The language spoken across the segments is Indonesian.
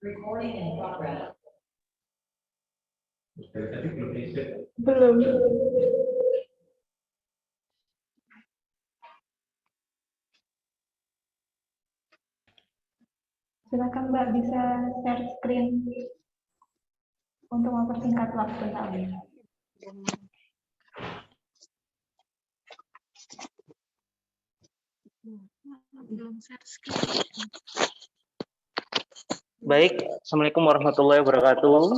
Belum. Silakan Mbak, bisa share screen untuk mempersingkat waktu kami. Baik, Assalamualaikum warahmatullahi wabarakatuh.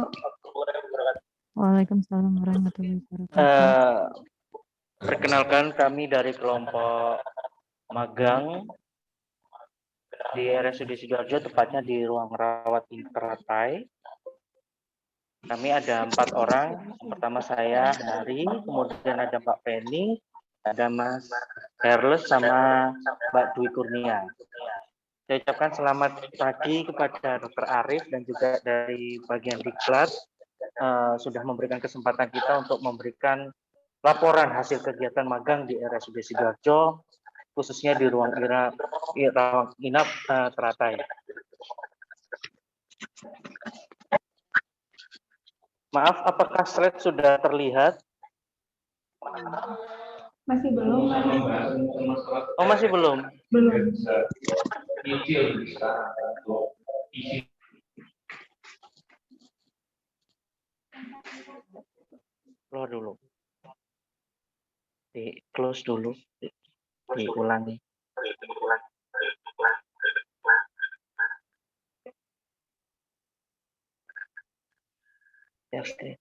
Waalaikumsalam warahmatullahi wabarakatuh. Perkenalkan, kami dari kelompok magang di RSUD Sidoarjo, tepatnya di ruang rawat inap teratai. Kami ada 4 orang. Pertama saya, Hari, kemudian ada Mbak Penny, ada Mas Herles, sama Mbak Dwi Kurnia. Saya ucapkan selamat pagi kepada Dr. Arif dan juga dari bagian Diklat sudah memberikan kesempatan kita untuk memberikan laporan hasil kegiatan magang di RSUD Sidoarjo, khususnya di ruang inap teratai. Maaf, apakah slide sudah terlihat? Masih belum, Mas. Oh, masih belum? Belum. Keluar dulu. Di close dulu. Diulangi. Yes, okay.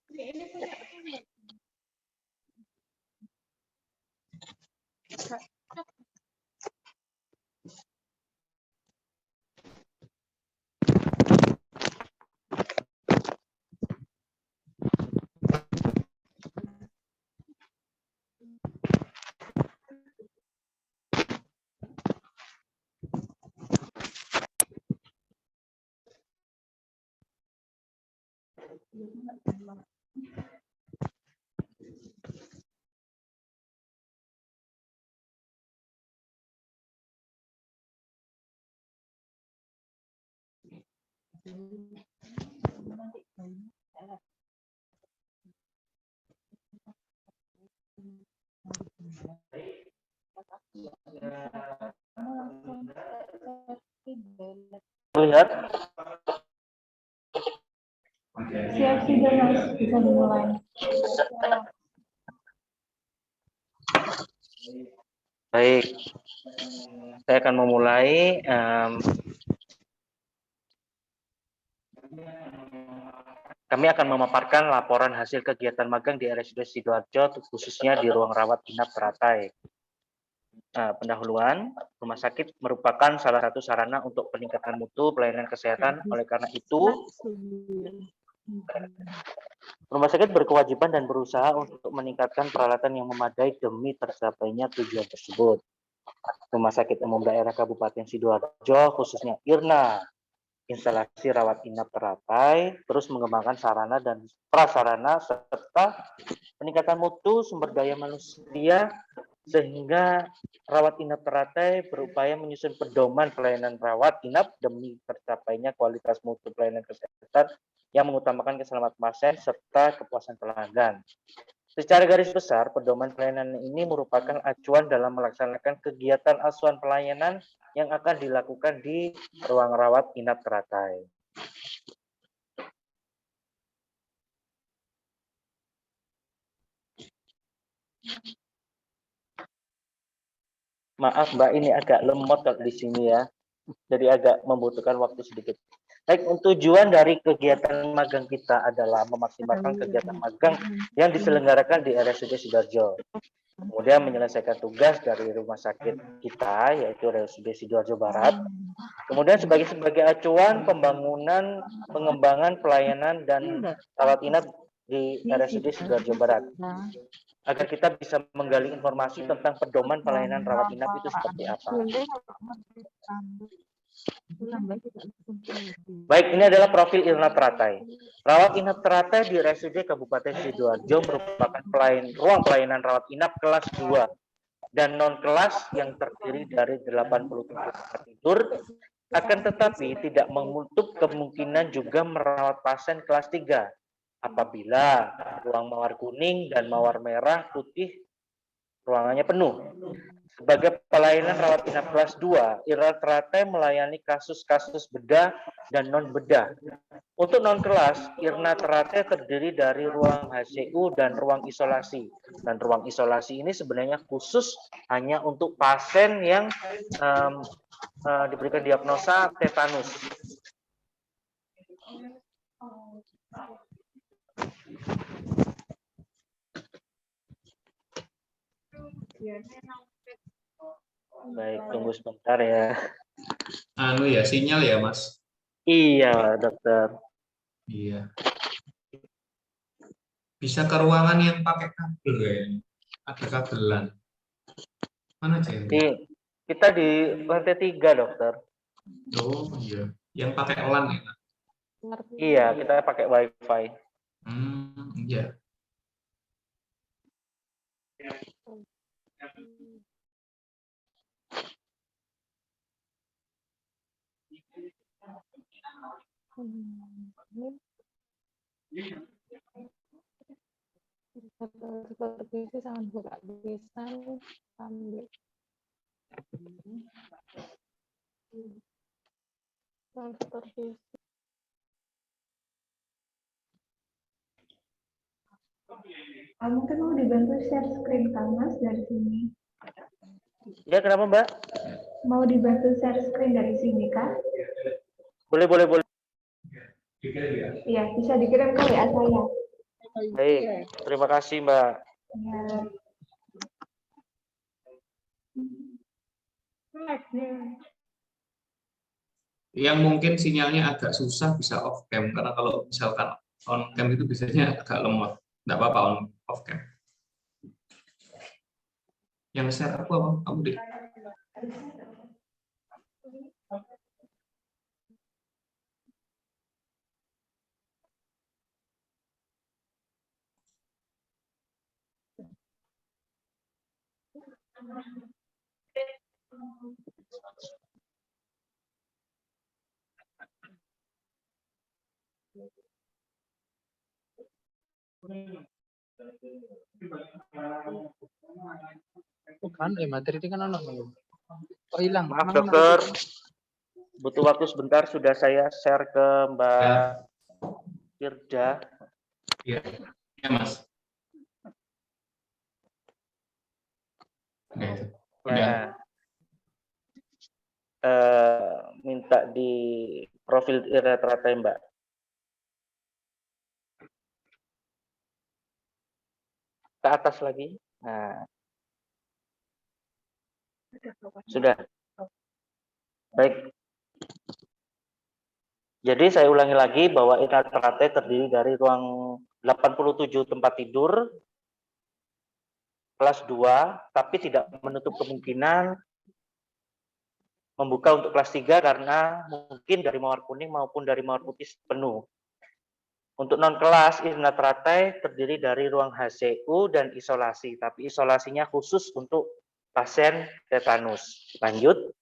Lihat. Siap sudah, Mas. Bisa dimulai. Baik, saya akan memulai. Kami akan memaparkan laporan hasil kegiatan magang di RSUD Sidoarjo, khususnya di ruang rawat inap teratai. Pendahuluan, rumah sakit merupakan salah satu sarana untuk peningkatan mutu pelayanan kesehatan. Oleh karena itu, rumah sakit berkewajiban dan berusaha untuk meningkatkan peralatan yang memadai demi tercapainya tujuan tersebut. Rumah Sakit Umum Daerah Kabupaten Sidoarjo, khususnya IRNA, instalasi rawat inap teratai, terus mengembangkan sarana dan prasarana serta peningkatan mutu sumber daya manusia, sehingga rawat inap teratai berupaya menyusun pedoman pelayanan rawat inap demi tercapainya kualitas mutu pelayanan kesehatan yang mengutamakan keselamatan pasien serta kepuasan pelanggan. Secara garis besar, pedoman pelayanan ini merupakan acuan dalam melaksanakan kegiatan asuhan pelayanan yang akan dilakukan di ruang rawat inap teratai. Maaf Mbak, ini agak lemot di sini ya, jadi agak membutuhkan waktu sedikit. Baik, tujuan dari kegiatan magang kita adalah memaksimalkan kegiatan magang yang diselenggarakan di RSUD Sidoarjo. Kemudian menyelesaikan tugas dari rumah sakit kita, yaitu RSUD Sidoarjo Barat. Kemudian sebagai acuan pembangunan, pengembangan pelayanan dan rawat inap di RSUD Sidoarjo Barat, agar kita bisa menggali informasi tentang pedoman pelayanan rawat inap itu seperti apa. Baik, ini adalah profil IRNA Teratai. Rawat inap teratai di RSUD Kabupaten Sidoarjo merupakan ruang pelayanan rawat inap kelas 2 dan non-kelas yang terdiri dari 87 tempat tidur, Akan tetapi tidak menutup kemungkinan juga merawat pasien kelas 3 apabila ruang mawar kuning dan mawar merah putih ruangannya penuh. Sebagai pelayanan rawat inap kelas 2, Irna Teratai melayani kasus-kasus bedah dan non-bedah. Untuk non-kelas, Irna Teratai terdiri dari ruang HCU dan ruang isolasi. Dan ruang isolasi ini sebenarnya khusus hanya untuk pasien yang diberikan diagnosa tetanus. Baik, tunggu sebentar ya. Anu ya, sinyal ya, Mas? Iya, dokter. Iya. Bisa ke ruangan yang pakai kabel kayaknya. Ada kabelan. Mana aja yang Kita di lantai 3, dokter. Oh iya, yang pakai LAN ya? Iya, kita pakai WiFi. Iya. Seperti itu sangat buka bisa ambil seperti Mungkin mau dibantu share screen Kang Mas dari sini. Ya, kenapa Mbak? Mau dibantu share screen dari sini Kak? Boleh. Iya, bisa dikirim ke WA saya. Baik, terima kasih Mbak. Yang mungkin sinyalnya agak susah bisa off cam, karena kalau misalkan on cam itu biasanya agak lemot. Nggak apa-apa on off cam. Yang share aku apa? Kamu deh. Bukan, materi itu kan oh hilang. Maaf dokter, butuh waktu sebentar, sudah saya share ke Mbak Firda. Iya, ya Mas. Nah, minta di profil Irna Teratai Mbak. Ke atas lagi. Nah, sudah. Baik. Jadi saya ulangi lagi bahwa Irna Teratai terdiri dari ruang 87 tempat tidur, kelas 2, tapi tidak menutup kemungkinan membuka untuk kelas 3 karena mungkin dari mawar kuning maupun dari mawar putih penuh. Untuk non-kelas, Irna Teratai terdiri dari ruang HCU dan isolasi, tapi isolasinya khusus untuk pasien tetanus. Lanjut.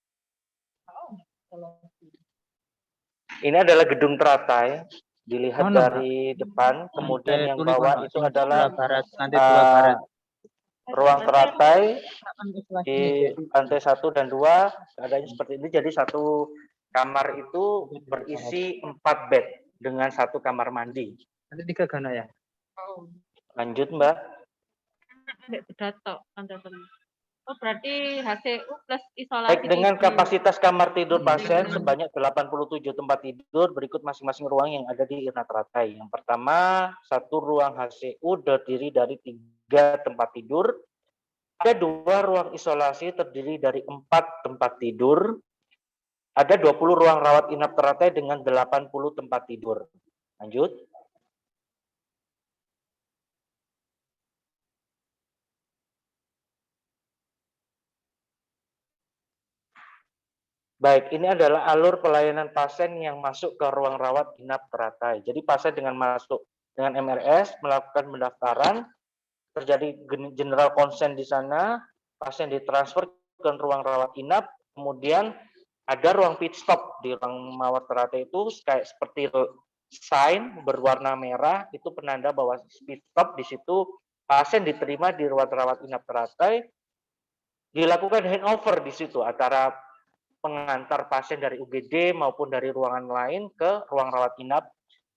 Ini adalah gedung Teratai, dilihat dari depan, kemudian yang bawah itu adalah ruang Teratai di lantai 1 dan 2, keadaannya seperti ini. Jadi satu kamar itu berisi 4 bed dengan 1 kamar mandi. Nanti 3 gana ya? Lanjut Mbak. Oh berarti HCU plus isolasi. Baik, dengan kapasitas kamar tidur pasien sebanyak 87 tempat tidur, berikut masing-masing ruang yang ada di Irna Teratai. Yang pertama, satu ruang HCU terdiri dari 3 tempat tidur. Ada 2 ruang isolasi terdiri dari 4 tempat tidur. Ada 20 ruang rawat inap Teratai dengan 80 tempat tidur. Lanjut. Baik, ini adalah alur pelayanan pasien yang masuk ke ruang rawat inap Teratai. Jadi pasien dengan masuk dengan MRS melakukan pendaftaran, terjadi general consent di sana, pasien ditransfer ke ruang rawat inap, kemudian ada ruang pit stop di ruang mawar teratai itu kayak seperti sign berwarna merah, itu penanda bahwa pit stop di situ pasien diterima di ruang rawat inap teratai, dilakukan handover di situ antara pengantar pasien dari UGD maupun dari ruangan lain ke ruang rawat inap.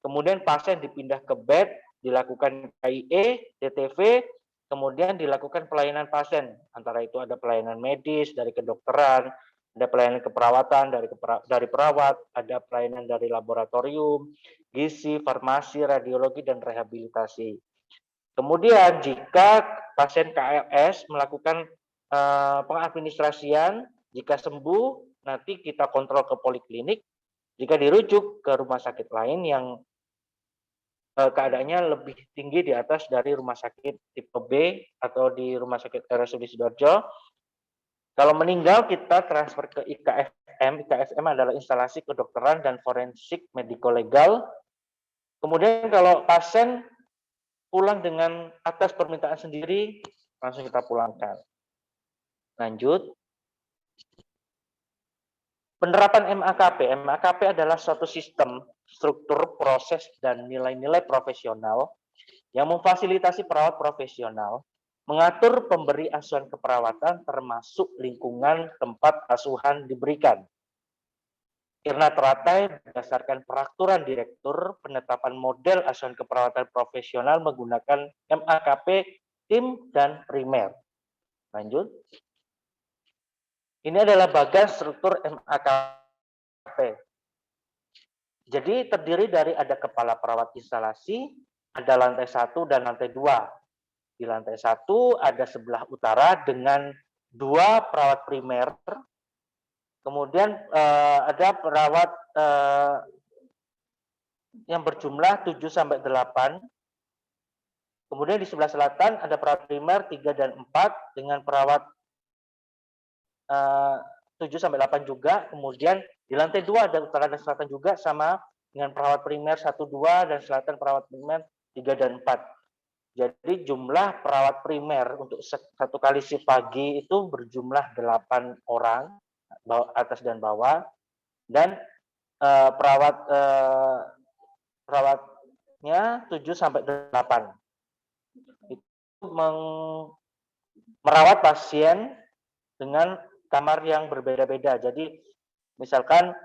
Kemudian pasien dipindah ke bed, dilakukan KIE, TTV, kemudian dilakukan pelayanan pasien. Antara itu ada pelayanan medis dari kedokteran, ada pelayanan keperawatan dari perawat, ada pelayanan dari laboratorium, gizi, farmasi, radiologi, dan rehabilitasi. Kemudian jika pasien KLS melakukan pengadministrasian, jika sembuh nanti kita kontrol ke poliklinik, jika dirujuk ke rumah sakit lain yang keadaannya lebih tinggi di atas dari rumah sakit tipe B atau di rumah sakit RSUD Sidoarjo. Kalau meninggal kita transfer ke IKFM. IKFM adalah instalasi kedokteran dan forensik mediko legal. Kemudian kalau pasien pulang dengan atas permintaan sendiri, langsung kita pulangkan. Lanjut. Penerapan MAKP. MAKP adalah suatu sistem, struktur, proses, dan nilai-nilai profesional yang memfasilitasi perawat profesional, mengatur pemberi asuhan keperawatan termasuk lingkungan tempat asuhan diberikan. Irna Teratai berdasarkan peraturan direktur penetapan model asuhan keperawatan profesional menggunakan MAKP tim dan primer. Lanjut. Ini adalah bagan struktur MAKP. Jadi terdiri dari ada kepala perawat instalasi, ada lantai 1 dan lantai 2. Di lantai 1 ada sebelah utara dengan 2 perawat primer. Kemudian ada perawat yang berjumlah 7 sampai 8. Kemudian di sebelah selatan ada perawat primer 3 dan 4 dengan perawat 7 sampai 8 juga. Kemudian di lantai 2 ada utara dan selatan juga sama dengan perawat primer 1 2 dan selatan perawat primer 3 dan 4. Jadi jumlah perawat primer untuk satu kali shift pagi itu berjumlah 8 orang atas dan bawah, dan perawatnya 7 sampai 8. Itu merawat pasien dengan kamar yang berbeda-beda. Jadi misalkan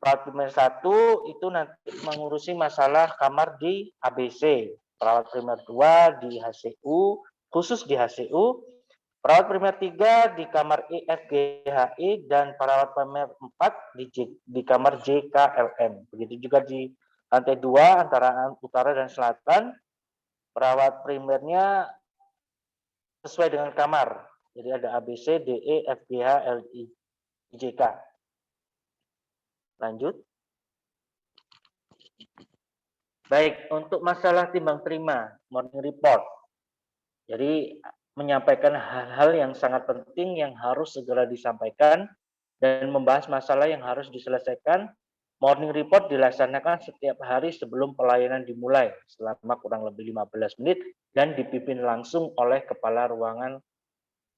perawat primer 1 itu nanti mengurusi masalah kamar di ABC, perawat primer 2 di HCU, khusus di HCU, perawat primer 3 di kamar EFGHI, dan perawat primer 4 di kamar JKLM. Begitu juga di lantai 2 antara utara dan selatan, perawat primernya sesuai dengan kamar. Jadi ada ABC, DE, FGH, LI, JK. Lanjut. Baik, untuk masalah timbang terima, morning report. Jadi menyampaikan hal-hal yang sangat penting yang harus segera disampaikan dan membahas masalah yang harus diselesaikan. Morning report dilaksanakan setiap hari sebelum pelayanan dimulai selama kurang lebih 15 menit dan dipimpin langsung oleh kepala ruangan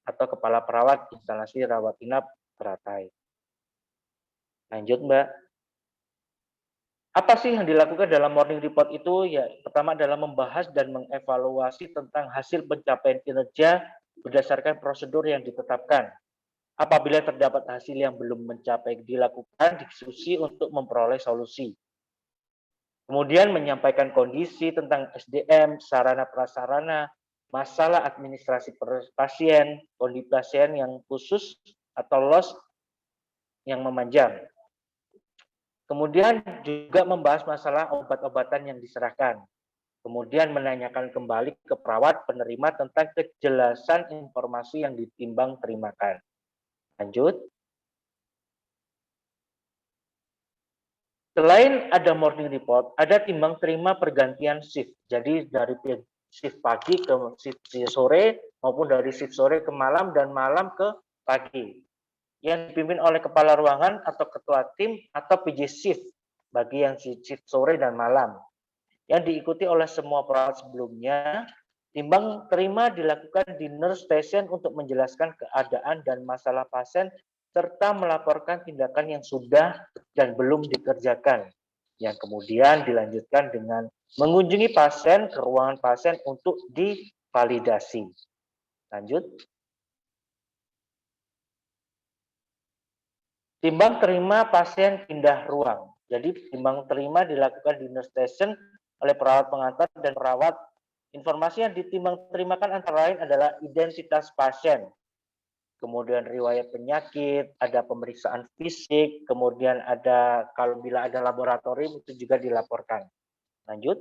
atau kepala perawat instalasi rawat inap teratai. Lanjut, Mbak. Apa sih yang dilakukan dalam morning report itu? Ya, pertama adalah membahas dan mengevaluasi tentang hasil pencapaian kinerja berdasarkan prosedur yang ditetapkan. Apabila terdapat hasil yang belum mencapai, dilakukan diskusi untuk memperoleh solusi. Kemudian menyampaikan kondisi tentang SDM, sarana prasarana, masalah administrasi pasien, kondisi pasien yang khusus atau loss yang memanjang. Kemudian juga membahas masalah obat-obatan yang diserahkan. Kemudian menanyakan kembali ke perawat penerima tentang kejelasan informasi yang ditimbang terimakan. Lanjut. Selain ada morning report, ada timbang terima pergantian shift. Jadi dari shift pagi ke shift sore, maupun dari shift sore ke malam dan malam ke pagi. Yang dipimpin oleh kepala ruangan atau ketua tim atau PJ shift bagi yang shift sore dan malam. Yang diikuti oleh semua perawat sebelumnya. Timbang terima dilakukan di nurse station untuk menjelaskan keadaan dan masalah pasien serta melaporkan tindakan yang sudah dan belum dikerjakan, yang kemudian dilanjutkan dengan mengunjungi pasien ke ruangan pasien untuk divalidasi. Lanjut. Timbang terima pasien pindah ruang. Jadi timbang terima dilakukan di nurse station oleh perawat pengantar dan perawat. Informasi yang ditimbang terimakan antara lain adalah identitas pasien, kemudian riwayat penyakit, ada pemeriksaan fisik, kemudian ada kalau bila ada laboratorium itu juga dilaporkan. Lanjut.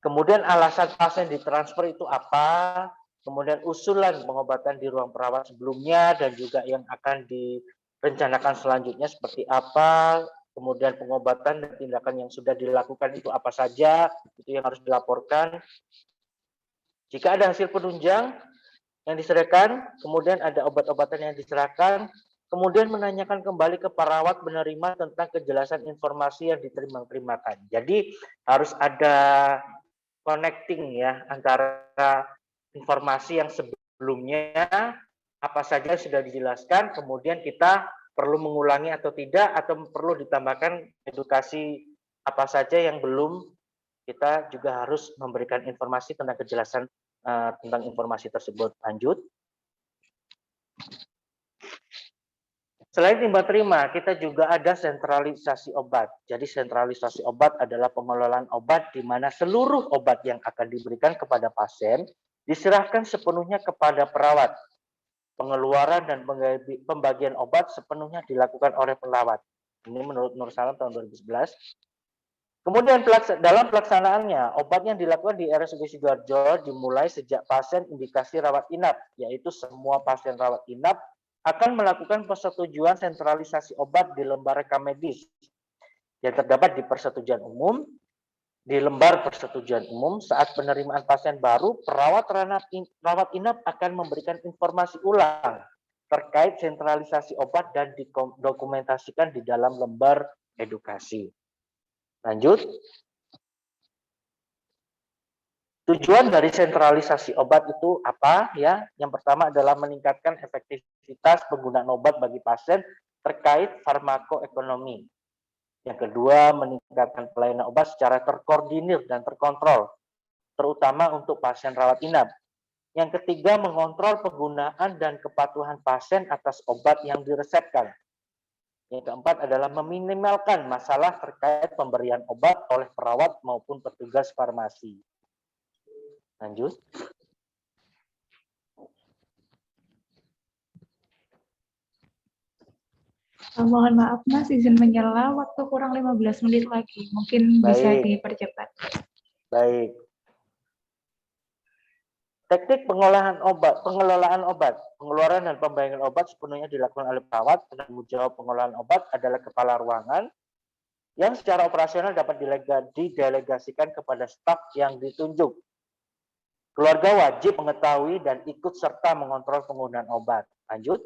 Kemudian alasan pasien ditransfer itu apa? Kemudian usulan pengobatan di ruang perawat sebelumnya dan juga yang akan direncanakan selanjutnya seperti apa, kemudian pengobatan dan tindakan yang sudah dilakukan itu apa saja, itu yang harus dilaporkan. Jika ada hasil penunjang yang diserahkan, kemudian ada obat-obatan yang diserahkan, kemudian menanyakan kembali ke perawat penerima tentang kejelasan informasi yang diterima-terimakan. Jadi harus ada connecting ya antara informasi yang sebelumnya apa saja sudah dijelaskan, kemudian kita perlu mengulangi atau tidak, atau perlu ditambahkan edukasi apa saja yang belum, kita juga harus memberikan informasi tentang kejelasan tentang informasi tersebut. Lanjut. Selain timbang terima, kita juga ada sentralisasi obat. Jadi sentralisasi obat adalah pengelolaan obat di mana seluruh obat yang akan diberikan kepada pasien diserahkan sepenuhnya kepada perawat. Pengeluaran dan pembagian obat sepenuhnya dilakukan oleh perawat. Ini menurut Nur Salam tahun 2011. Kemudian dalam pelaksanaannya, obat yang dilakukan di RSUD Sidoarjo dimulai sejak pasien indikasi rawat inap, yaitu semua pasien rawat inap akan melakukan persetujuan sentralisasi obat di lembar rekam medis yang terdapat di persetujuan umum. Di lembar persetujuan umum, saat penerimaan pasien baru, perawat rawat inap akan memberikan informasi ulang terkait sentralisasi obat dan didokumentasikan di dalam lembar edukasi. Lanjut. Tujuan dari sentralisasi obat itu apa ya? Yang pertama adalah meningkatkan efektivitas penggunaan obat bagi pasien terkait farmakoekonomi. Yang kedua, meningkatkan pelayanan obat secara terkoordinir dan terkontrol, terutama untuk pasien rawat inap. Yang ketiga, mengontrol penggunaan dan kepatuhan pasien atas obat yang diresepkan. Yang keempat adalah meminimalkan masalah terkait pemberian obat oleh perawat maupun petugas farmasi. Lanjut. Mohon maaf Mas, izin menyela, waktu kurang 15 menit lagi. Mungkin bisa dipercepat. Baik. Teknik pengelolaan obat, pengeluaran dan pembagian obat sepenuhnya dilakukan oleh perawat. Penanggung jawab pengelolaan obat adalah kepala ruangan yang secara operasional dapat didelegasikan kepada staf yang ditunjuk. Keluarga wajib mengetahui dan ikut serta mengontrol penggunaan obat. Lanjut.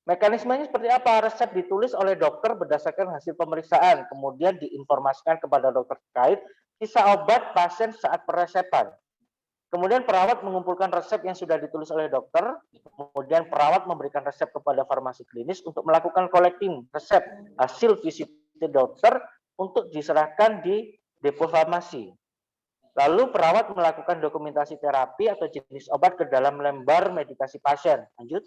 Mekanismenya seperti apa? Resep ditulis oleh dokter berdasarkan hasil pemeriksaan, kemudian diinformasikan kepada dokter terkait sisa obat pasien saat peresepan. Kemudian perawat mengumpulkan resep yang sudah ditulis oleh dokter, kemudian perawat memberikan resep kepada farmasi klinis untuk melakukan collecting resep hasil visit dokter untuk diserahkan di depo farmasi. Lalu perawat melakukan dokumentasi terapi atau jenis obat ke dalam lembar medikasi pasien. Lanjut.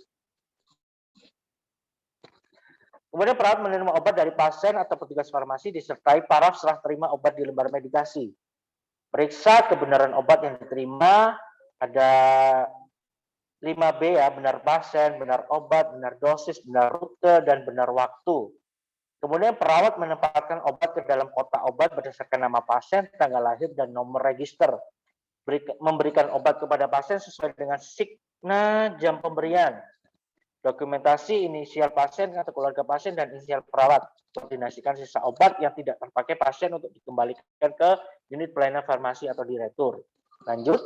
Kemudian perawat menerima obat dari pasien atau petugas farmasi disertai paraf serah terima obat di lembar medikasi. Periksa kebenaran obat yang diterima, ada 5B ya, benar pasien, benar obat, benar dosis, benar rute, dan benar waktu. Kemudian perawat menempatkan obat ke dalam kotak obat berdasarkan nama pasien, tanggal lahir, dan nomor register. Memberikan obat kepada pasien sesuai dengan signa jam pemberian. Dokumentasi inisial pasien atau keluarga pasien dan inisial perawat. Koordinasikan sisa obat yang tidak terpakai pasien untuk dikembalikan ke unit pelayanan farmasi atau diretur. Lanjut.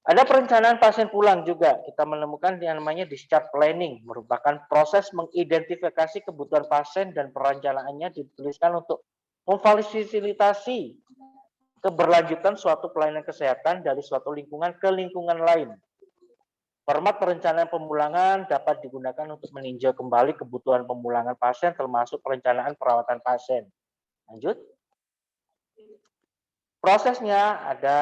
Ada perencanaan pasien pulang juga. Kita menemukan yang namanya discharge planning, merupakan proses mengidentifikasi kebutuhan pasien dan perencanaannya dituliskan untuk memfasilitasi keberlanjutan suatu pelayanan kesehatan dari suatu lingkungan ke lingkungan lain. Format perencanaan pemulangan dapat digunakan untuk meninjau kembali kebutuhan pemulangan pasien termasuk perencanaan perawatan pasien. Lanjut. Prosesnya ada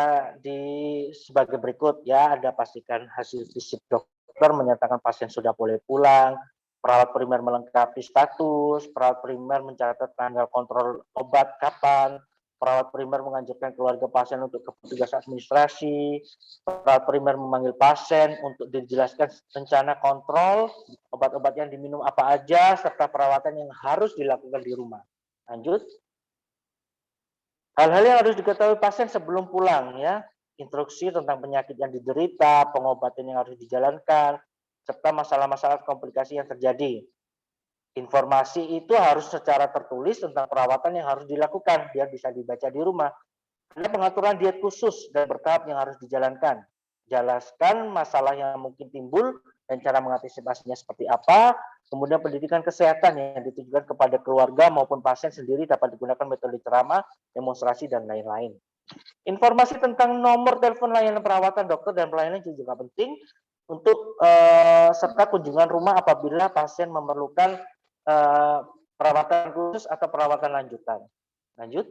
sebagai berikut ya, ada pastikan hasil visip dokter menyatakan pasien sudah boleh pulang, perawat primer melengkapi status, perawat primer mencatat tanggal kontrol obat kapan, perawat primer menganjurkan keluarga pasien untuk ke petugas administrasi, perawat primer memanggil pasien untuk dijelaskan rencana kontrol, obat-obat yang diminum apa aja, serta perawatan yang harus dilakukan di rumah. Lanjut. Hal-hal yang harus diketahui pasien sebelum pulang ya, instruksi tentang penyakit yang diderita, pengobatan yang harus dijalankan, serta masalah-masalah komplikasi yang terjadi. Informasi itu harus secara tertulis tentang perawatan yang harus dilakukan biar bisa dibaca di rumah. Ada pengaturan diet khusus dan bertahap yang harus dijalankan. Jelaskan masalah yang mungkin timbul dan cara mengantisipasinya seperti apa. Kemudian pendidikan kesehatan yang ditujukan kepada keluarga maupun pasien sendiri dapat digunakan metode ceramah, demonstrasi, dan lain-lain. Informasi tentang nomor telepon layanan perawatan dokter dan pelayanan juga penting untuk serta kunjungan rumah apabila pasien memerlukan perawatan khusus atau perawatan lanjutan. Lanjut.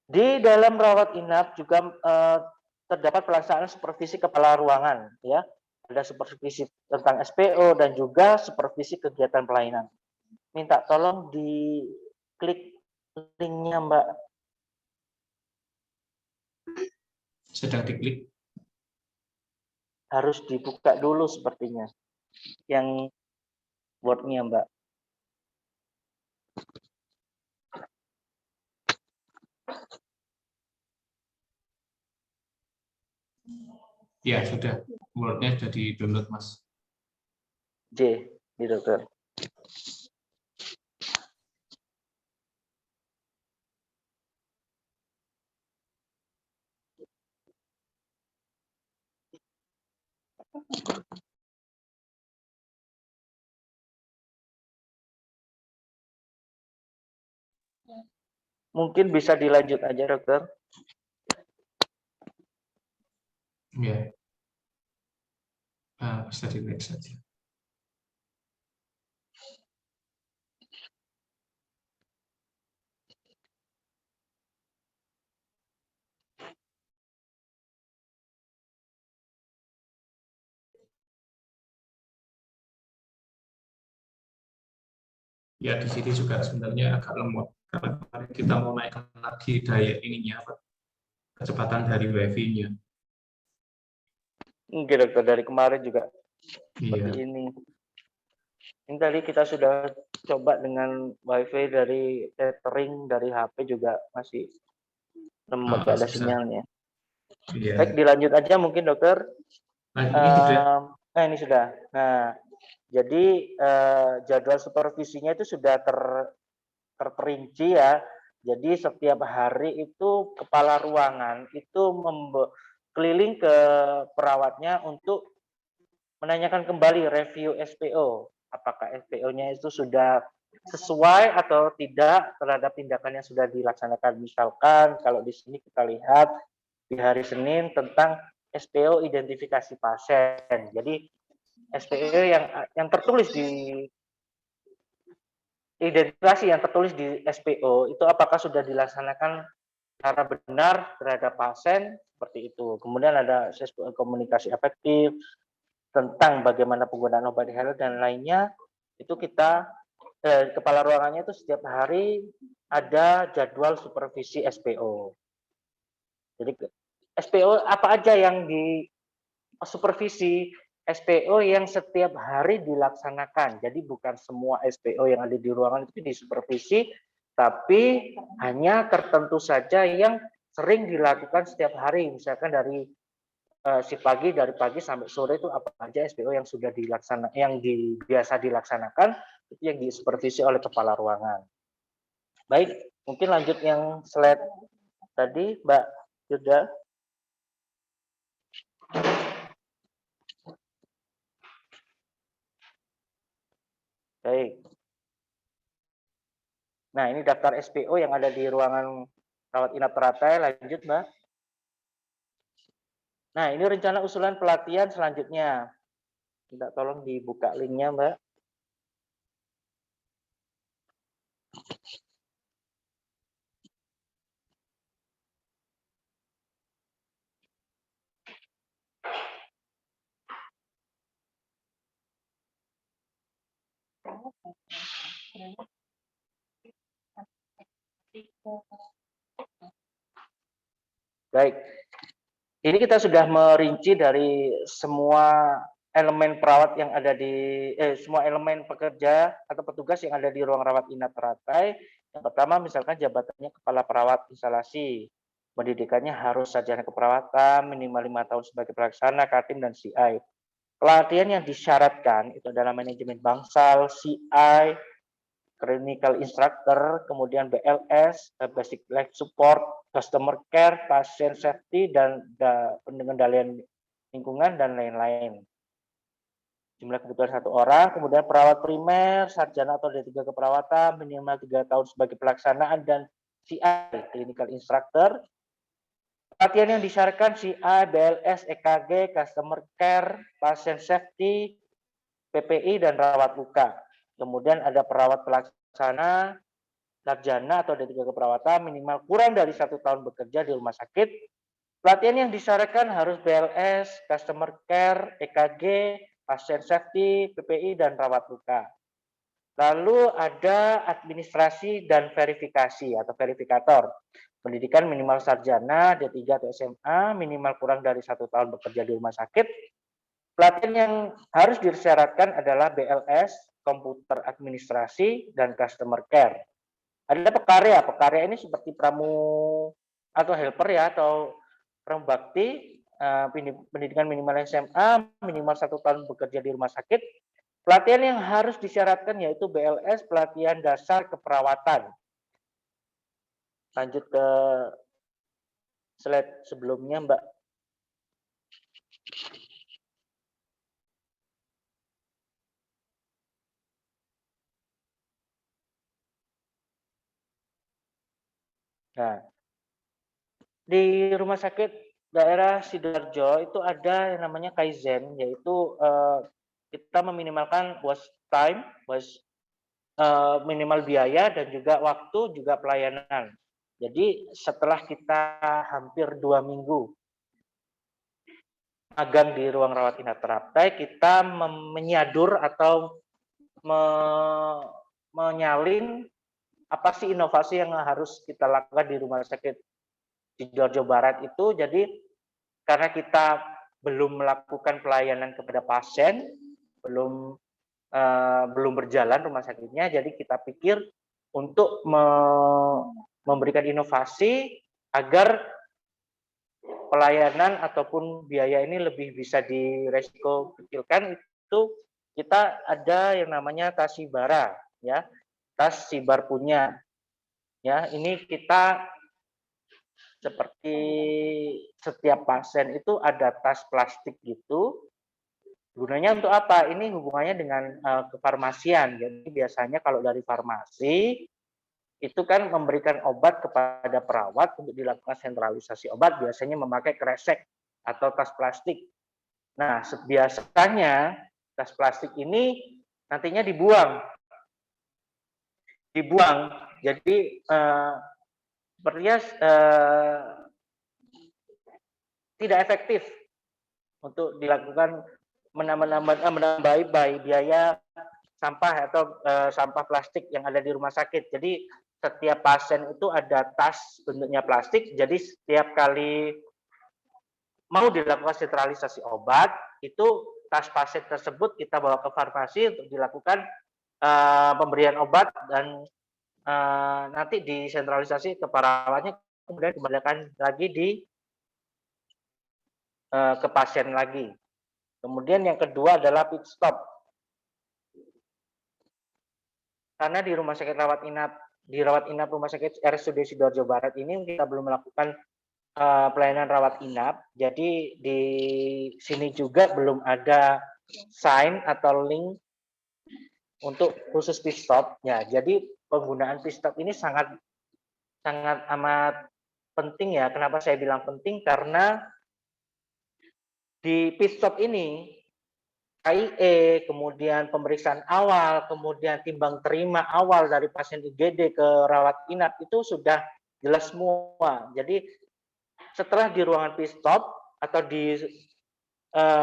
Di dalam rawat inap juga terdapat pelaksanaan supervisi kepala ruangan, ya. Ada supervisi tentang SPO dan juga supervisi kegiatan pelayanan. Minta tolong diklik linknya, Mbak. Sedang diklik. Harus dibuka dulu sepertinya. Yang Word-nya, Mbak. Ya, sudah. Word-nya sudah di-download, Mas. J, di dokter. Mungkin bisa dilanjut aja, dokter. Ya. Bisa dilihat saja. Ya, di sini juga sebenarnya agak lemot karena kemarin kita mau naikkan lagi daya ininya, apa, kecepatan dari WiFi-nya. Oke, dokter, dari kemarin juga seperti Iya. ini. Ini tadi kita sudah coba dengan WiFi dari tethering dari HP juga masih lemot, gak ada Susah. sinyalnya. Iya. Baik, dilanjut aja mungkin, dokter. Nah, ini sudah. Nah, ini sudah. Nah, jadi jadwal supervisinya itu sudah terperinci ya. Jadi setiap hari itu kepala ruangan itu keliling ke perawatnya untuk menanyakan kembali review SPO. Apakah SPO-nya itu sudah sesuai atau tidak terhadap tindakan yang sudah dilaksanakan. Misalkan kalau di sini kita lihat di hari Senin tentang SPO identifikasi pasien. Jadi SPO yang tertulis di identifikasi yang tertulis di SPO itu apakah sudah dilaksanakan secara benar terhadap pasien seperti itu. Kemudian ada komunikasi efektif tentang bagaimana penggunaan obat herbal dan lainnya. Itu kita kepala ruangannya itu setiap hari ada jadwal supervisi SPO. Jadi SPO apa aja yang di supervisi SPO yang setiap hari dilaksanakan. Jadi bukan semua SPO yang ada di ruangan itu disupervisi, tapi hanya tertentu saja yang sering dilakukan setiap hari. Misalkan dari dari pagi sampai sore itu apa aja SPO yang sudah dilaksanakan, yang biasa dilaksanakan, itu yang disupervisi oleh kepala ruangan. Baik, mungkin lanjut yang slide tadi, Mbak Yuda. Baik. Nah, ini daftar SPO yang ada di ruangan rawat inap teratai. Lanjut, Mbak. Nah, ini rencana usulan pelatihan selanjutnya. Minta tolong dibuka linknya, Mbak. Baik. Ini kita sudah merinci dari semua elemen perawat yang ada di semua elemen pekerja atau petugas yang ada di ruang rawat inap teratai. Yang pertama misalkan jabatannya kepala perawat instalasi. Pendidikannya harus sarjana keperawatan, minimal 5 tahun sebagai pelaksana, Katim dan CI. Pelatihan yang disyaratkan itu adalah manajemen bangsal, CI, clinical instructor, kemudian BLS, basic life support, customer care, patient safety, dan pengendalian lingkungan, dan lain-lain. Jumlah kebutuhan 1 orang, kemudian perawat primer, sarjana atau D3 keperawatan, minimal 3 tahun sebagai pelaksanaan, dan CI, clinical instructor. Pelatihan yang disyaratkan CI, BLS, EKG, customer care, patient safety, PPI, dan rawat luka. Kemudian ada perawat pelaksana, sarjana atau D3 keperawatan, minimal kurang dari 1 tahun bekerja di rumah sakit. Pelatihan yang disyaratkan harus BLS, customer care, EKG, patient safety, PPI, dan rawat luka. Lalu ada administrasi dan verifikasi atau verifikator. Pendidikan minimal sarjana, D3 atau SMA, minimal kurang dari 1 tahun bekerja di rumah sakit. Pelatihan yang harus disyaratkan adalah BLS, komputer administrasi, dan customer care. Ada pekarya. Pekarya ini seperti pramu atau helper ya, atau pramu bakti, pendidikan minimal SMA, minimal 1 tahun bekerja di rumah sakit. Pelatihan yang harus disyaratkan yaitu BLS, pelatihan dasar keperawatan. Lanjut ke slide sebelumnya, Mbak. Nah, di rumah sakit daerah Sidoarjo itu ada yang namanya Kaizen, yaitu kita meminimalkan waste time, minimal biaya, dan juga waktu, juga pelayanan. Jadi setelah kita hampir 2 minggu magang di ruang rawat inap teratai, kita menyadur atau menyalin apa sih inovasi yang harus kita lakukan di rumah sakit Sidoarjo Barat itu. Jadi karena kita belum melakukan pelayanan kepada pasien, belum berjalan rumah sakitnya, jadi kita pikir untuk memberikan inovasi agar pelayanan ataupun biaya ini lebih bisa diresiko kecilkan. Itu kita ada yang namanya tas Sibara, ya, tas Sibar punya, ya. Ini kita seperti setiap pasien itu ada tas plastik gitu. Gunanya untuk apa? Ini hubungannya dengan kefarmasian. Jadi biasanya kalau dari farmasi itu kan memberikan obat kepada perawat untuk dilakukan sentralisasi obat, biasanya memakai kresek atau tas plastik. Nah, biasanya tas plastik ini nantinya dibuang. Jadi sepertinya tidak efektif untuk dilakukan menambahi biaya sampah atau sampah plastik yang ada di rumah sakit. Jadi setiap pasien itu ada tas bentuknya plastik, jadi setiap kali mau dilakukan sentralisasi obat, itu tas pasien tersebut kita bawa ke farmasi untuk dilakukan pemberian obat, dan nanti disentralisasi ke perawatnya, kemudian kembalikan lagi ke pasien lagi. Kemudian yang kedua adalah pit stop. Karena di rumah sakit rawat inap rumah sakit RSUD Sidoarjo Barat ini kita belum melakukan pelayanan rawat inap, jadi di sini juga belum ada sign atau link untuk khusus pit stop, ya. Jadi penggunaan pit stop ini sangat amat penting ya. Kenapa saya bilang penting? Karena di pit stop ini KIE, kemudian pemeriksaan awal, kemudian timbang terima awal dari pasien IGD ke rawat inap itu sudah jelas semua. Jadi setelah di ruangan pit stop atau di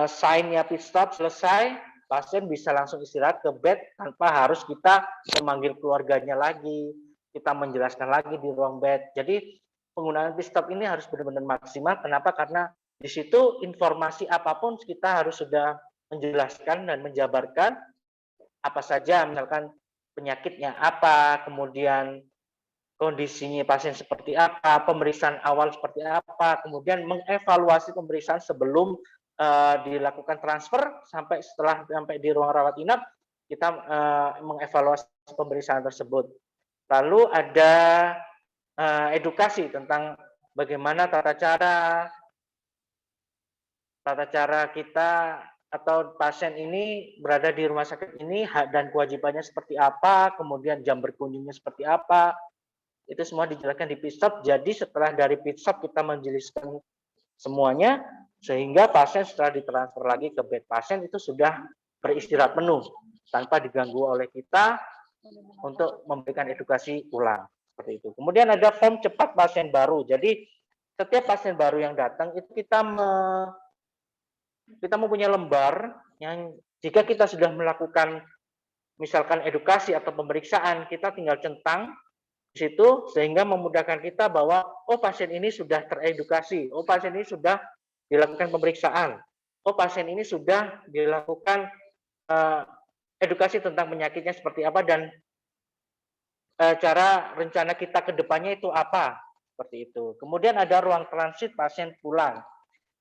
sign-nya pit stop selesai, pasien bisa langsung istirahat ke bed tanpa harus kita memanggil keluarganya lagi, kita menjelaskan lagi di ruang bed. Jadi penggunaan pit stop ini harus benar-benar maksimal. Kenapa? Karena di situ informasi apapun kita harus sudah menjelaskan dan menjabarkan apa saja, misalkan penyakitnya apa, kemudian kondisinya pasien seperti apa, pemeriksaan awal seperti apa, kemudian mengevaluasi pemeriksaan sebelum dilakukan transfer sampai setelah sampai di ruang rawat inap, kita mengevaluasi pemeriksaan tersebut. Lalu ada edukasi tentang bagaimana tata cara kita atau pasien ini berada di rumah sakit ini, hak dan kewajibannya seperti apa, kemudian jam berkunjungnya seperti apa, itu semua dijelaskan di pit stop. Jadi setelah dari pit stop kita menjelaskan semuanya, sehingga pasien setelah ditransfer lagi ke bed pasien itu sudah beristirahat penuh, tanpa diganggu oleh kita untuk memberikan edukasi ulang. Seperti itu. Kemudian ada form cepat pasien baru. Jadi setiap pasien baru yang datang itu kita mempunyai lembar yang jika kita sudah melakukan misalkan edukasi atau pemeriksaan, kita tinggal centang di situ sehingga memudahkan kita bahwa oh pasien ini sudah teredukasi, oh pasien ini sudah dilakukan pemeriksaan, oh pasien ini sudah dilakukan edukasi tentang penyakitnya seperti apa dan cara rencana kita ke depannya itu apa, seperti itu. Kemudian ada ruang transit pasien pulang.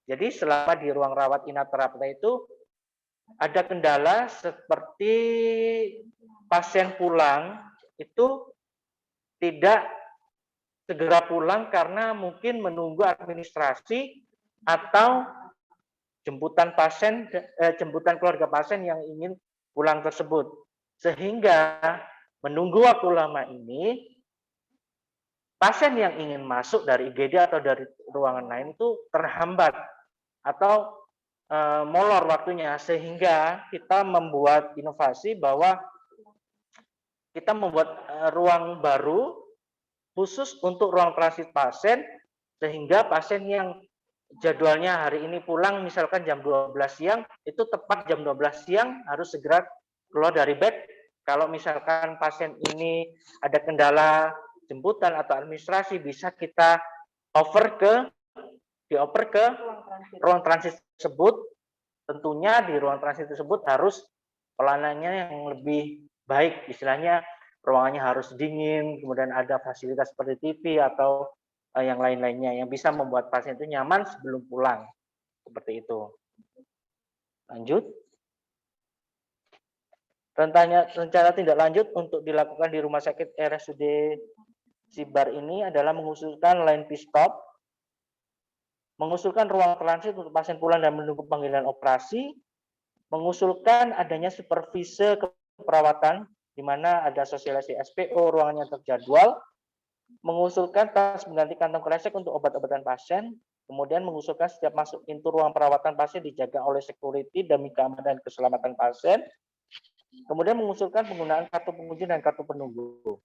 Jadi selama di ruang rawat inap terapta itu ada kendala seperti pasien pulang itu tidak segera pulang karena mungkin menunggu administrasi atau jemputan keluarga pasien yang ingin pulang tersebut. Sehingga menunggu waktu lama ini pasien yang ingin masuk dari IGD atau dari ruangan lain itu terhambat atau molor waktunya, sehingga kita membuat inovasi bahwa kita membuat ruang baru khusus untuk ruang transit pasien, sehingga pasien yang jadwalnya hari ini pulang misalkan jam 12 siang, itu tepat jam 12 siang harus segera keluar dari bed. Kalau misalkan pasien ini ada kendala jemputan atau administrasi, bisa kita dioper ke ruang transit tersebut. Tentunya di ruang transit tersebut harus pelayanannya yang lebih baik, istilahnya ruangannya harus dingin, kemudian ada fasilitas seperti TV atau yang lain-lainnya yang bisa membuat pasien itu nyaman sebelum pulang, seperti itu. Lanjut. Rencana tindak lanjut untuk dilakukan di Rumah Sakit RSUD Sibar ini adalah mengusulkan line pit stop, mengusulkan ruang transit untuk pasien pulang dan menunggu panggilan operasi, mengusulkan adanya supervise keperawatan, di mana ada sosialisasi SPO, ruangannya terjadwal, mengusulkan tas mengganti kantong kresek untuk obat-obatan pasien, kemudian mengusulkan setiap masuk pintu ruang perawatan pasien dijaga oleh security demi keamanan dan keselamatan pasien, kemudian mengusulkan penggunaan kartu pengunjung dan kartu penunggu.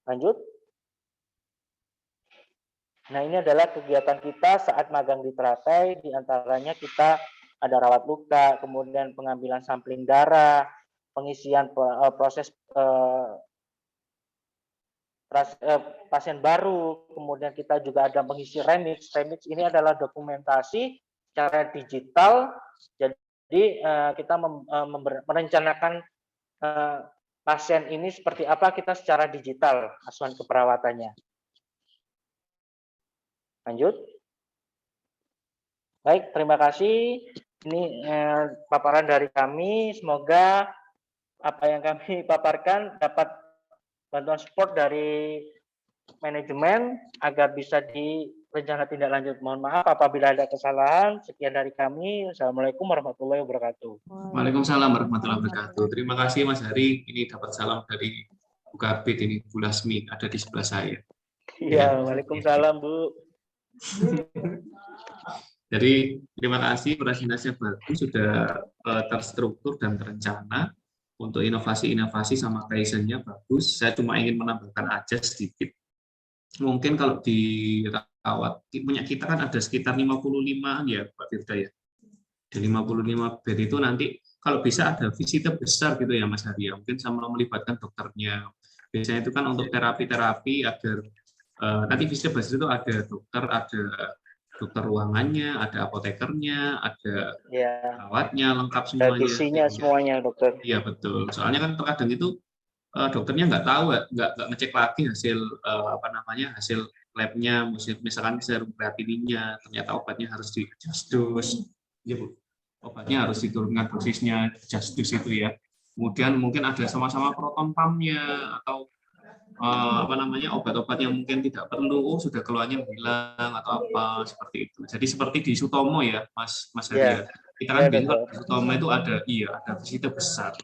Lanjut. Nah, ini adalah kegiatan kita saat magang di teratai, di antaranya kita ada rawat luka, kemudian pengambilan sampling darah, pengisian proses pasien baru, kemudian kita juga ada mengisi remix. Remix ini adalah dokumentasi secara digital, jadi kita merencanakan pasien ini seperti apa kita secara digital, asuhan keperawatannya. Lanjut. Baik, terima kasih. Ini paparan dari kami. Semoga apa yang kami paparkan dapat bantuan support dari manajemen agar bisa rencana tindak lanjut. Mohon maaf apabila ada kesalahan. Sekian dari kami. Assalamualaikum warahmatullahi wabarakatuh. Waalaikumsalam warahmatullahi wabarakatuh. Terima kasih Mas Hari. Ini dapat salam dari Bu Kabit ini, Bu Lasmi ada di sebelah saya. Iya, waalaikumsalam Bu. Jadi terima kasih, presentasinya bagus, sudah terstruktur dan terencana untuk inovasi-inovasi sama kaizennya bagus. Saya cuma ingin menambahkan aja sedikit. Mungkin kalau dirawat punya kita kan ada sekitar 55 ya Pak Firda ya. Di 55 bed itu nanti kalau bisa ada visitor besar gitu ya Mas Hari ya. Mungkin sama melibatkan dokternya. Biasanya itu kan untuk terapi-terapi agar nanti visitor besar itu ada dokter ruangannya, ada apotekernya, ada perawatnya, lengkap semuanya. Isinya semuanya dokter. Iya betul. Soalnya kan terkadang itu dokternya nggak tahu, nggak ngecek lagi hasil hasil labnya, misalkan serum kreatininya, ternyata obatnya harus di just dose, ya Bu. Obatnya harus diturunkan dosisnya just dose itu ya. Kemudian mungkin ada sama-sama proton pumpnya atau obat-obat yang mungkin tidak perlu, sudah keluarnya hilang atau apa seperti itu. Jadi seperti di Sutomo ya, Mas Hari. Kita kan di Sutomo itu ada visitor besar.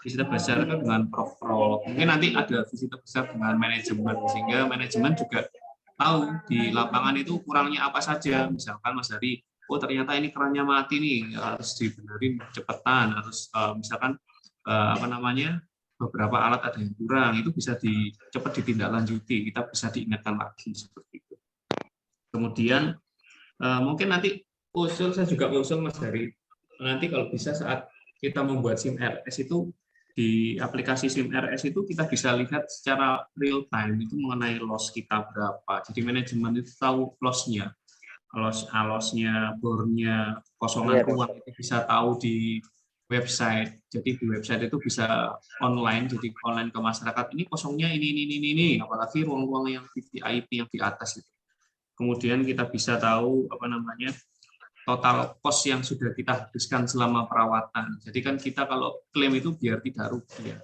Visitor besar kan dengan prof. Mungkin nanti ada visitor besar dengan manajemen, sehingga manajemen juga tahu di lapangan itu kurangnya apa saja. Misalkan Mas Hari, oh ternyata ini kerannya mati nih, harus dibenerin cepetan, harus misalkan beberapa alat ada yang kurang, itu bisa cepat ditindaklanjuti, kita bisa diingatkan lagi seperti itu. Kemudian mungkin nanti saya juga usul Mas Hari, nanti kalau bisa saat kita membuat SIM RS itu di aplikasi SIM RS itu kita bisa lihat secara real time itu mengenai loss kita berapa. Jadi manajemen itu tahu loss-nya, alosnya, bornya, kosongan ruang itu bisa tahu di website. Jadi di website itu bisa online, jadi online ke masyarakat. Ini kosongnya ini, apalagi ruang-ruang yang VIP yang di atas itu. Kemudian kita bisa tahu total cost yang sudah kita habiskan selama perawatan. Jadi kan kita kalau klaim itu biar tidak rugi ya,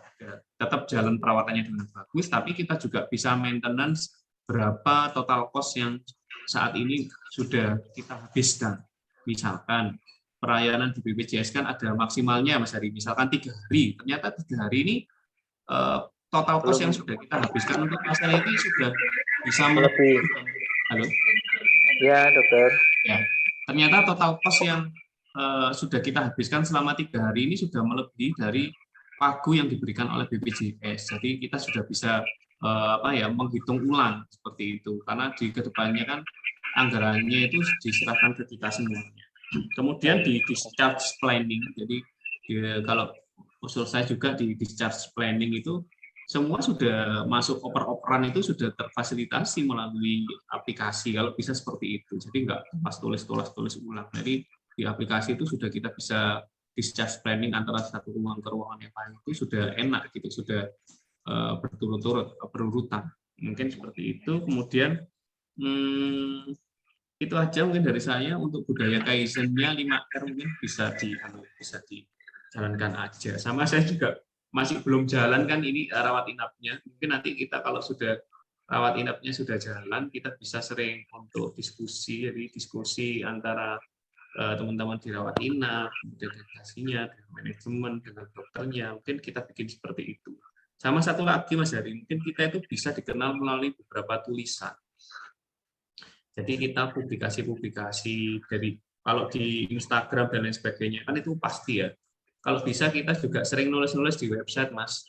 tetap jalan perawatannya dengan bagus, tapi kita juga bisa maintenance berapa total cost yang saat ini sudah kita habiskan. Misalkan pelayanan di BPJS kan ada maksimalnya Mas Hari, misalkan 3 hari. Ternyata 3 hari ini total cost yang sudah kita habiskan untuk masalah ini sudah bisa lebih. Halo? Ya, dokter. Ya. Ternyata total cost yang sudah kita habiskan selama 3 hari ini sudah melebihi dari pagu yang diberikan oleh BPJS. Jadi kita sudah bisa menghitung ulang seperti itu. Karena di kedepannya kan anggarannya itu diserahkan ke kita semuanya. Kemudian di discharge planning, jadi kalau usul saya juga di discharge planning itu semua sudah masuk oper-operan itu sudah terfasilitasi melalui aplikasi, kalau bisa seperti itu. Jadi nggak pas tulis ulang. Jadi di aplikasi itu sudah kita bisa discharge planning antara satu ruang ke ruangan yang lain itu sudah enak gitu, sudah berturut-turut berurutan. Mungkin seperti itu. Kemudian itu aja mungkin dari saya untuk budaya kaizennya 5R mungkin bisa dijalankan aja. Sama saya juga masih belum jalan kan ini rawat inapnya. Mungkin nanti kita kalau sudah rawat inapnya sudah jalan, kita bisa sering untuk diskusi, jadi diskusi antara teman-teman di rawat inap, kemudian delegasinya, dengan manajemen, dengan dokternya, mungkin kita bikin seperti itu. Sama satu lagi Mas Hari, mungkin kita itu bisa dikenal melalui beberapa tulisan. Jadi kita publikasi dari kalau di Instagram dan lain sebagainya kan itu pasti ya. Kalau bisa kita juga sering nulis-nulis di website Mas.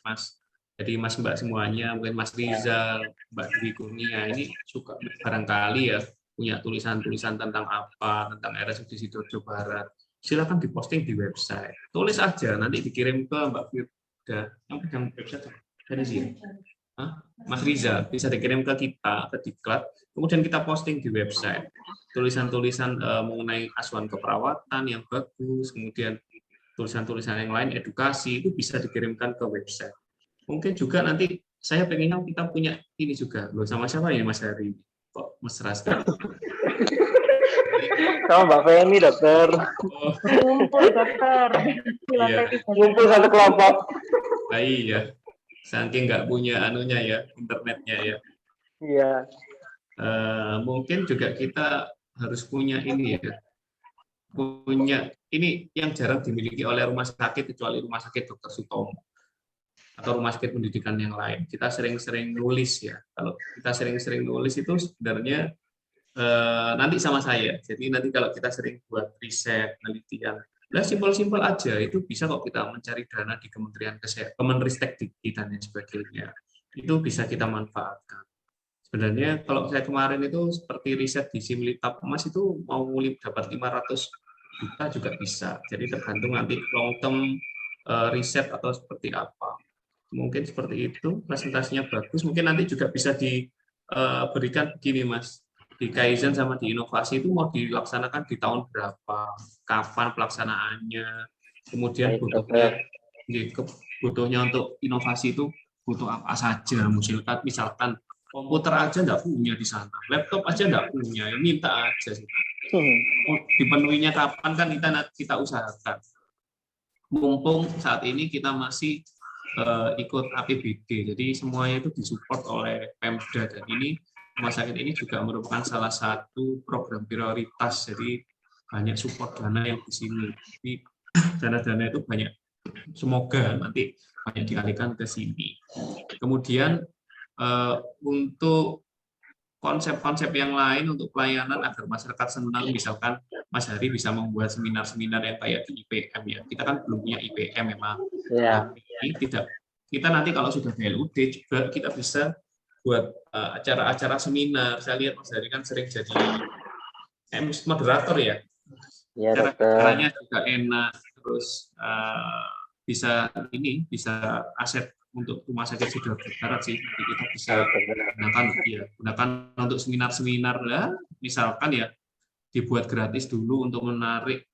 Jadi Mas Mbak semuanya, mungkin Mas Rizal, Mbak Dwi Kurnia ini suka barangkali ya punya tulisan-tulisan tentang apa, tentang RSUD Sidoarjo Barat. Silakan diposting di website. Tulis aja nanti dikirim ke Mbak Firda yang pegang website dari sini. Mas Rizal bisa dikirim ke kita, ke Diklat, kemudian kita posting di website tulisan-tulisan mengenai asuhan keperawatan yang bagus, kemudian tulisan-tulisan yang lain edukasi itu bisa dikirimkan ke website. Mungkin juga nanti saya pengennya kita punya ini juga loh, sama siapa ya Mas Hari kok mesra sekali. Sama Mbak Feni dokter. Ngumpul dokter. Iya. Ngumpul satu kelompok. Nah, iya. Saking nggak punya anunya ya, internetnya ya. Iya. Mungkin juga kita harus punya ini ya, punya ini yang jarang dimiliki oleh rumah sakit kecuali rumah sakit Dr. Sutomo atau rumah sakit pendidikan yang lain. Kita sering-sering nulis ya. Kalau kita sering-sering nulis itu sebenarnya nanti sama saya. Jadi nanti kalau kita sering buat riset, penelitian, nah simpel-simpel aja itu bisa kok kita mencari dana di Kementerian Kesehatan, Kemenristek Dikti dan lain sebagainya. Itu bisa kita manfaatkan. Sebenarnya kalau saya kemarin itu seperti riset di Simlitap Emas itu mau dapat 500 juta juga bisa. Jadi tergantung nanti long term riset atau seperti apa. Mungkin seperti itu, presentasinya bagus. Mungkin nanti juga bisa diberikan begini Mas. Di Kaizen sama di inovasi itu mau dilaksanakan di tahun berapa, kapan pelaksanaannya, kemudian butuhnya untuk inovasi itu butuh apa saja, misalkan komputer aja nggak punya di sana, laptop aja nggak punya, ya minta aja sih. Dipenuhinya kapan kan kita usahakan. Mumpung saat ini kita masih ikut APBD, jadi semuanya itu disupport oleh Pemda dan ini rumah sakit ini juga merupakan salah satu program prioritas, jadi banyak support dana yang di sini. Jadi dana-dana itu banyak, semoga nanti banyak dialihkan ke sini. Kemudian untuk konsep-konsep yang lain untuk pelayanan agar masyarakat senang, misalkan Mas Hari bisa membuat seminar-seminar yang kayak di IPM ya. Kita kan belum punya IPM memang. Ya. Ini tidak. Kita nanti kalau sudah BLUD juga kita bisa buat acara-acara seminar. Saya lihat Mas Hari kan sering jadi moderator ya. Ya, Caranya juga enak, terus bisa aset untuk rumah sakit Sidoarjo Barat sih. Nanti kita bisa gunakan untuk seminar-seminar ya, misalkan ya dibuat gratis dulu untuk menarik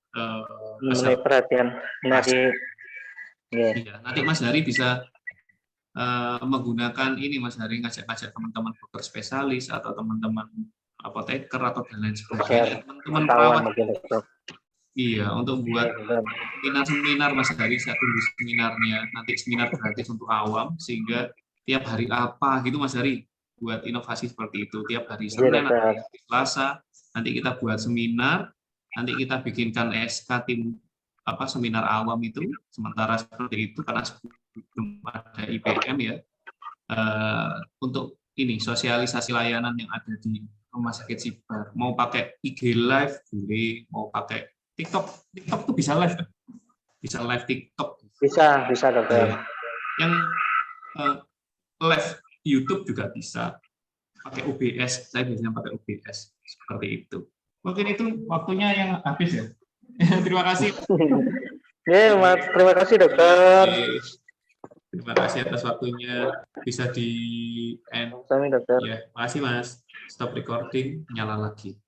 perhatian. Ya, nanti Mas Hari bisa menggunakan ini, Mas Hari ngajak-ngajak teman-teman dokter spesialis atau teman-teman apoteker atau dan lain sebagainya, teman-teman perawat. Iya, untuk buat seminar Mas Hari, saya tunggu seminarnya, nanti seminar gratis untuk awam, sehingga tiap hari apa gitu Mas Hari, buat inovasi seperti itu, tiap hari Senin atau hari Selasa, nanti kita buat seminar, nanti kita bikinkan SK tim seminar awam itu, sementara seperti itu, karena belum ada IPM ya, untuk ini, sosialisasi layanan yang ada di Rumah Sakit Sibar, mau pakai IG Live, boleh, mau pakai TikTok tuh bisa live kan? Bisa live TikTok. Bisa dokter. Yang live YouTube juga bisa. Pakai OBS, saya biasanya pakai OBS seperti itu. Mungkin itu waktunya yang habis ya. Terima kasih. Terima kasih dokter. Terima kasih atas waktunya. Bisa di end. Sami dokter. Ya, makasih Mas. Stop recording, nyala lagi.